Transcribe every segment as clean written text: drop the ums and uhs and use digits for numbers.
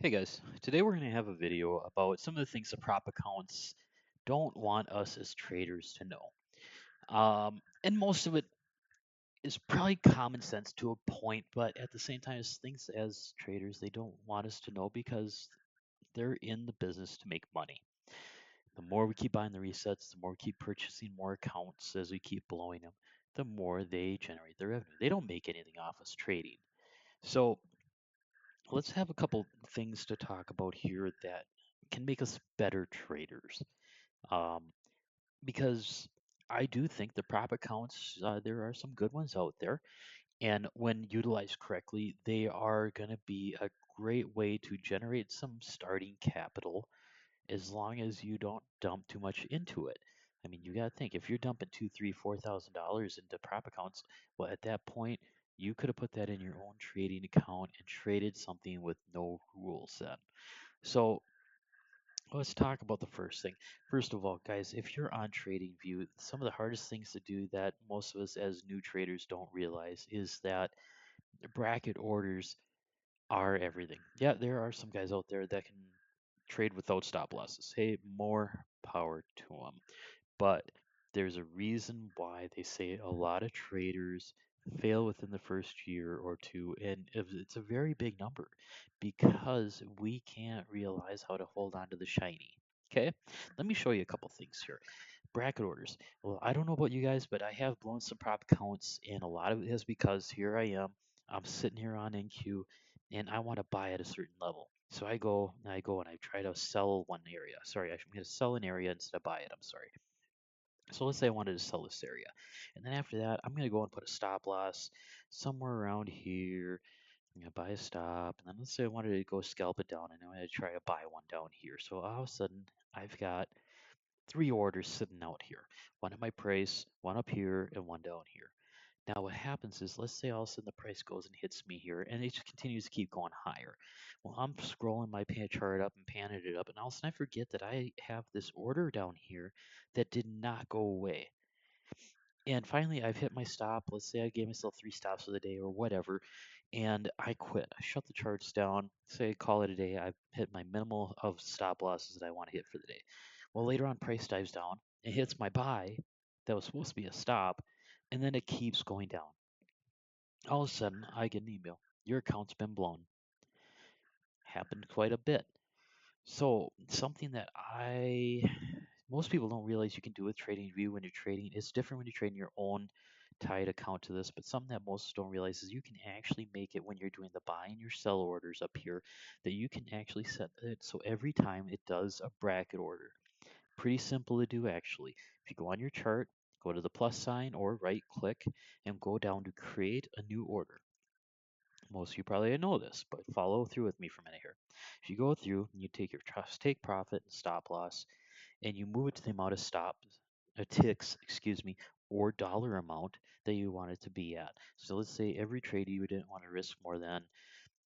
Hey guys, today we're going to have a video about some of the things that prop accounts don't want us as traders to know. And most of it is probably common sense to a point, but at the same time, as things as traders, they don't want us to know because they're in the business to make money. The more we keep buying the resets, the more we keep purchasing more accounts as we keep blowing them, the more they generate their revenue. They don't make anything off us trading. So let's have a couple things to talk about here that can make us better traders. Um, because I do think the prop accounts, there are some good ones out there. And when utilized correctly, they are going to be a great way to generate some starting capital as long as you don't dump too much into it. I mean, you got to think if you're dumping two, three, $4,000 into prop accounts, well, at that point, you could have put that in your own trading account and traded something with no rules then. So let's talk about the first thing. First of all, guys, if you're on TradingView, some of the hardest things to do that most of us as new traders don't realize is that bracket orders are everything. Yeah, there are some guys out there that can trade without stop losses. Hey, more power to them. But there's a reason why they say a lot of traders fail within the first year or two, and it's a very big number because we can't realize how to hold on to the shiny. Okay, let me show you a couple things here. Bracket orders. Well, I don't know about you guys, but I have blown some prop accounts, and a lot of it is because here I am. I'm sitting here on NQ, and I want to buy at a certain level. So I go, and I try to sell one area. Sorry, I'm going to sell an area instead of buy it. I'm sorry. So let's say I wanted to sell this area. And then after that, I'm going to go and put a stop loss somewhere around here. I'm going to buy a stop. And then let's say I wanted to go scalp it down and I'm going to try to buy one down here. So all of a sudden, I've got three orders sitting out here, one at my price, one up here, and one down here. Now, what happens is, let's say all of a sudden the price goes and hits me here, and it just continues to keep going higher. Well, I'm scrolling my pan chart up and panning it up, and all of a sudden I forget that I have this order down here that did not go away. And finally, I've hit my stop. Let's say I gave myself three stops for the day or whatever, and I quit. I shut the charts down, say I call it a day. I've hit my minimal of stop losses that I want to hit for the day. Well, later on, price dives down. It hits my buy that was supposed to be a stop, and then it keeps going down. All of a sudden, I get an email. Your account's been blown. Happened quite a bit. So something that most people don't realize you can do with TradingView when you're trading. It's different when you're trading your own tied account to this, but something that most don't realize is you can actually make it when you're doing the buy and your sell orders up here that you can actually set it so every time it does a bracket order. Pretty simple to do actually. If you go on your chart, go to the plus sign or right click and go down to create a new order. Most of you probably know this, but follow through with me for a minute here. If you go through and you take your trust take profit and stop loss and you move it to the amount of ticks, excuse me, or dollar amount that you want it to be at. So let's say every trade you didn't want to risk more than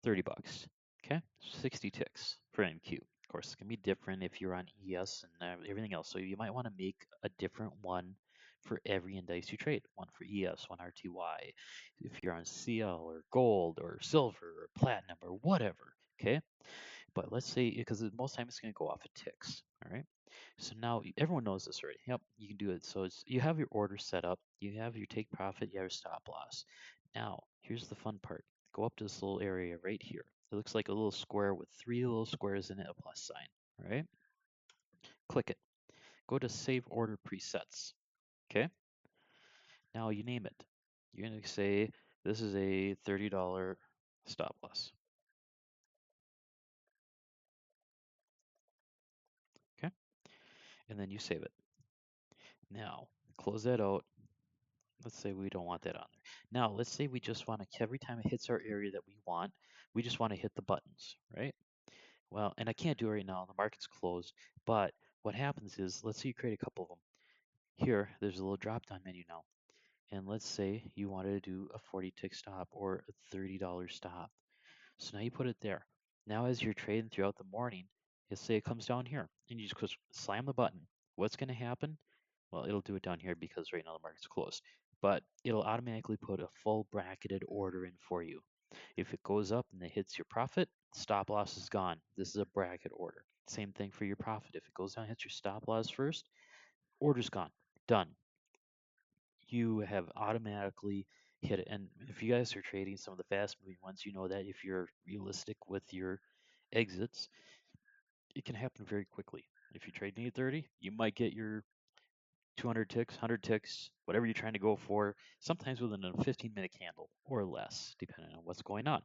30 bucks. Okay, 60 ticks for NQ. Of course, it's gonna be different if you're on ES and everything else. So you might want to make a different one for every index you trade. One for ES, one RTY. If you're on CL or gold or silver or platinum or whatever. Okay, but let's say because most time it's gonna go off of ticks. All right. So now everyone knows this already. Yep, you can do it. So you have your order set up, you have your take profit, you have your stop loss. Now, here's the fun part. Go up to this little area right here. It looks like a little square with three little squares in it, a plus sign. All right, click it. Go to Save Order Presets. Okay, now you name it. You're gonna say this is a $30 stop loss. Okay, and then you save it. Now close that out. Let's say we don't want that on there. Now, let's say we just want to, every time it hits our area that we want, we just want to hit the buttons, right? Well, and I can't do it right now, the market's closed, but what happens is, let's say you create a couple of them. Here, there's a little drop down menu now. And let's say you wanted to do a 40 tick stop or a $30 stop. So now you put it there. Now, as you're trading throughout the morning, let's say it comes down here and you just slam the button. What's going to happen? Well, it'll do it down here because right now the market's closed, but it'll automatically put a full bracketed order in for you. If it goes up and it hits your profit, Stop loss is gone. This is a bracket order. Same thing for your profit. If it goes down, hits your stop loss first, order's gone. Done. You have automatically hit it. And if you guys are trading some of the fast moving ones, you know that if you're realistic with your exits, it can happen very quickly. If you trade an 30, you might get your 200 ticks, 100 ticks, whatever you're trying to go for, sometimes within a 15-minute candle or less, depending on what's going on.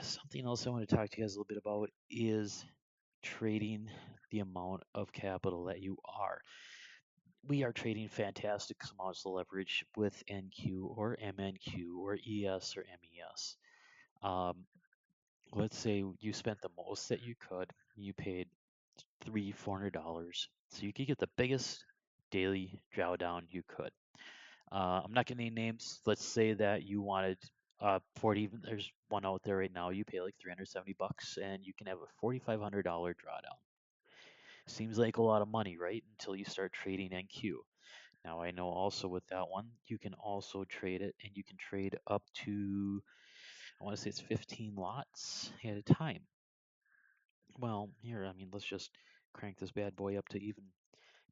Something else I want to talk to you guys a little bit about is trading the amount of capital that you are. We are trading fantastic amounts of leverage with NQ or MNQ or ES or MES. Um, let's say you spent the most that you could. You paid $300-$400, so you could get the biggest daily drawdown you could. I'm not going to name names. Let's say that you wanted 40. There's one out there right now. You pay like $370, and you can have a $4,500 drawdown. Seems like a lot of money, right? Until you start trading NQ. Now I know also with that one, you can also trade it, and you can trade up to, I want to say it's 15 lots at a time. Well, here, I mean, let's just crank this bad boy up to even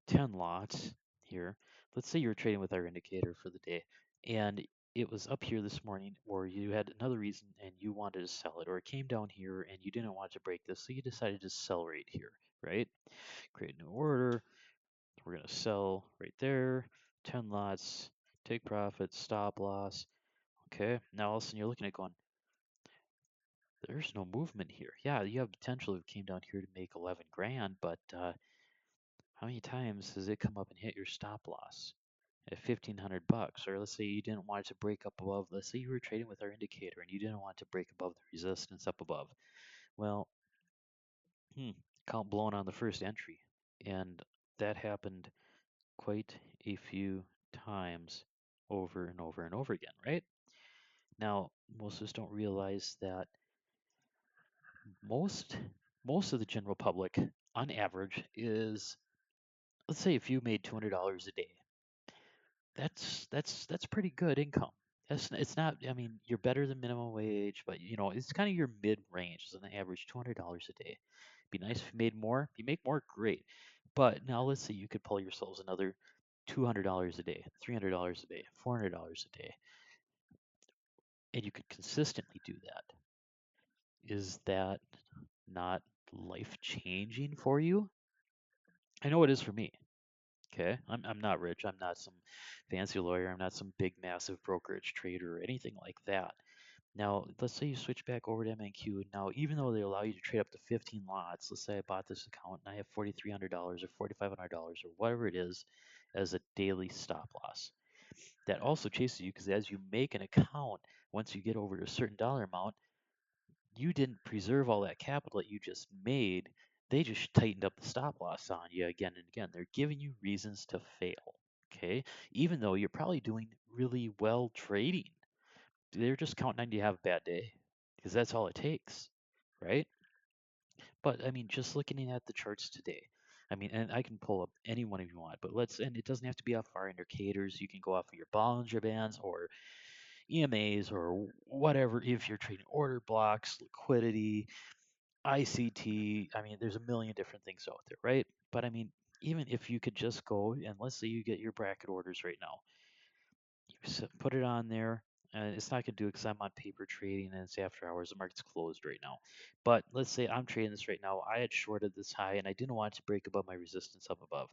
10 lots here. Let's say you're trading with our indicator for the day, and it was up here this morning, or you had another reason and you wanted to sell it, or it came down here and you didn't want to break this, so you decided to sell right here, right? Create a new order. We're going to sell right there, 10 lots, take profit, stop loss. Okay, now all of a sudden you're looking at going, there's no movement here. Yeah, you have potential if it came down here to make 11 grand, but how many times has it come up and hit your stop loss at $1,500? Or let's say you didn't want it to break up above, let's say you were trading with our indicator and you didn't want to break above the resistance up above. Well, count blown on the first entry. And that happened quite a few times over and over and over again, right? Now, most of us don't realize that most most of the general public on average is, let's say if you made $200 a day, that's pretty good income. It's not, I mean, you're better than minimum wage, but you know, it's kind of your mid range. It's an average $200 a day. Be nice if you made more. If you make more, great. But now let's say you could pull yourselves another $200 a day, $300 a day, $400 a day, and you could consistently do that. Is that not life changing for you? I know it is for me. Okay, I'm not rich. I'm not some fancy lawyer. I'm not some big, massive brokerage trader or anything like that. Now, let's say you switch back over to MNQ. Now, even though they allow you to trade up to 15 lots, let's say I bought this account and I have $4,300 or $4,500 or whatever it is as a daily stop loss. That also chases you because as you make an account, once you get over to a certain dollar amount, you didn't preserve all that capital that you just made. They just tightened up the stop loss on you again and again. They're giving you reasons to fail. Okay. Even though you're probably doing really well trading, they're just counting on you to have a bad day because that's all it takes. Right. But I mean, just looking at the charts today, I mean, and I can pull up any one if you want, but and it doesn't have to be off our indicators. You can go off of your Bollinger Bands or EMAs or whatever if you're trading order blocks, liquidity, ICT. I mean, there's a million different things out there, right? But I mean, even if you could just go and let's say you get your bracket orders right now, you put it on there. And it's not going to do it because I'm on paper trading and it's after hours. The market's closed right now. But let's say I'm trading this right now. I had shorted this high and I didn't want it to break above my resistance up above.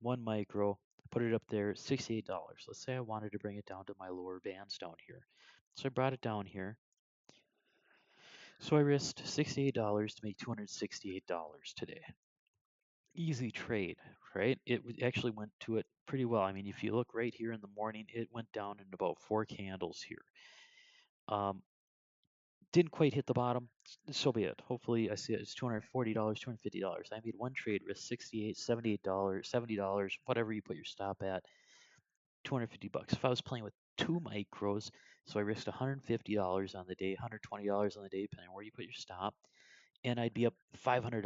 One micro, put it up there, $68. Let's say I wanted to bring it down to my lower bands down here. So I brought it down here. So I risked $68 to make $268 today. Easy trade, right? It actually went to it pretty well. I mean, if you look right here in the morning, it went down in about 4 candles here. Um, didn't quite hit the bottom. So be it. Hopefully, I see it's $240, $250. I made one trade, risk 68, $78, $70, whatever you put your stop at, 250 bucks. If I was playing with two micros, so I risked $150 on the day, $120 on the day, depending on where you put your stop, and I'd be up $500.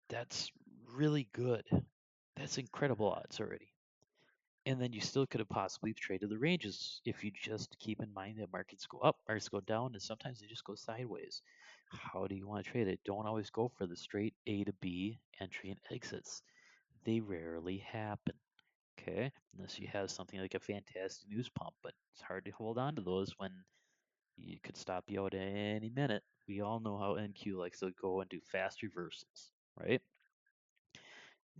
That's really good. That's incredible odds already. And then you still could have possibly traded the ranges if you just keep in mind that markets go up, markets go down, and sometimes they just go sideways. How do you want to trade it? Don't always go for the straight A to B entry and exits. They rarely happen. Okay, unless you have something like a fantastic news pump, but it's hard to hold on to those when you could stop you out any minute. We all know how NQ likes to go and do fast reversals, right?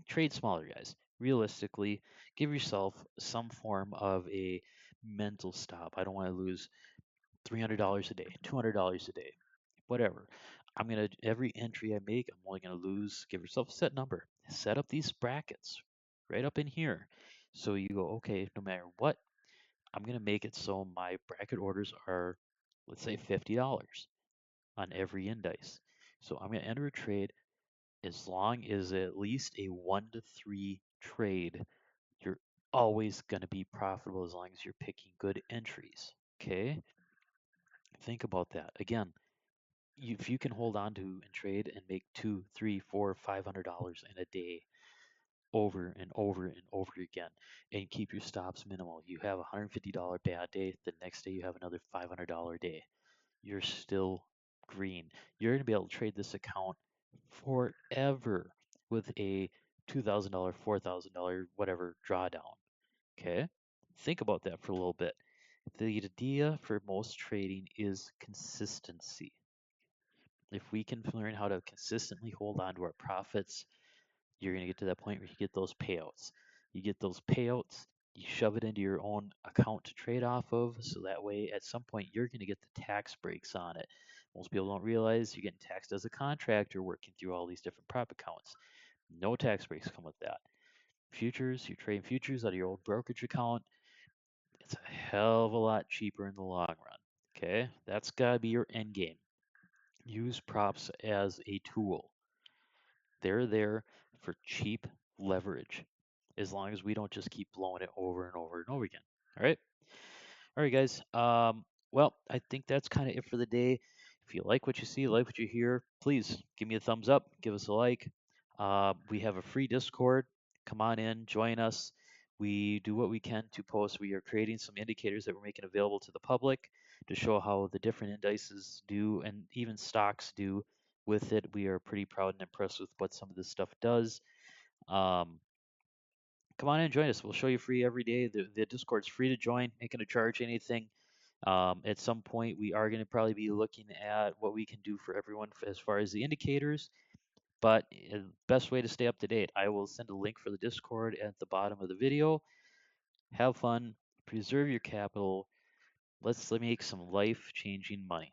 Trade smaller, guys. Realistically, give yourself some form of a mental stop. I don't want to lose $300 a day, $200 a day, whatever. Every entry I make, I'm only gonna lose. Give yourself a set number. Set up these brackets right up in here. So you go, okay, no matter what, I'm gonna make it so my bracket orders are, let's say, $50 on every indice. So I'm gonna enter a trade as long as at least a 1 to 3 trade, you're always going to be profitable as long as you're picking good entries. Okay, think about that. Again, if you can hold on to and trade and make two, three, four, $500 in a day over and over and over again, and keep your stops minimal, you have a $150 bad day. The next day you have another $500 day. You're still green. You're going to be able to trade this account forever with a $2,000, $4,000, whatever drawdown. Okay? Think about that for a little bit. The idea for most trading is consistency. If we can learn how to consistently hold on to our profits, you're going to get to that point where you get those payouts. You get those payouts, you shove it into your own account to trade off of, so that way at some point you're going to get the tax breaks on it. Most people don't realize you're getting taxed as a contractor working through all these different prop accounts. No tax breaks come with that. Futures, you trade futures out of your old brokerage account. It's a hell of a lot cheaper in the long run. Okay, that's got to be your end game. Use props as a tool. They're there for cheap leverage as long as we don't just keep blowing it over and over and over again. All right. All right, guys. Well, I think that's kind of it for the day. If you like what you see, like what you hear, please give me a thumbs up, give us a like. We have a free Discord. Come on in, join us. We do what we can to post. We are creating some indicators that we're making available to the public to show how the different indices do and even stocks do with it. We are pretty proud and impressed with what some of this stuff does. Um, Come on in and join us. We'll show you free every day. The Discord's free to join, ain't going to charge anything. At some point, we are going to probably be looking at what we can do for everyone as far as the indicators. But best way to stay up to date, I will send a link for the Discord at the bottom of the video. Have fun, preserve your capital. Let's make some life-changing money.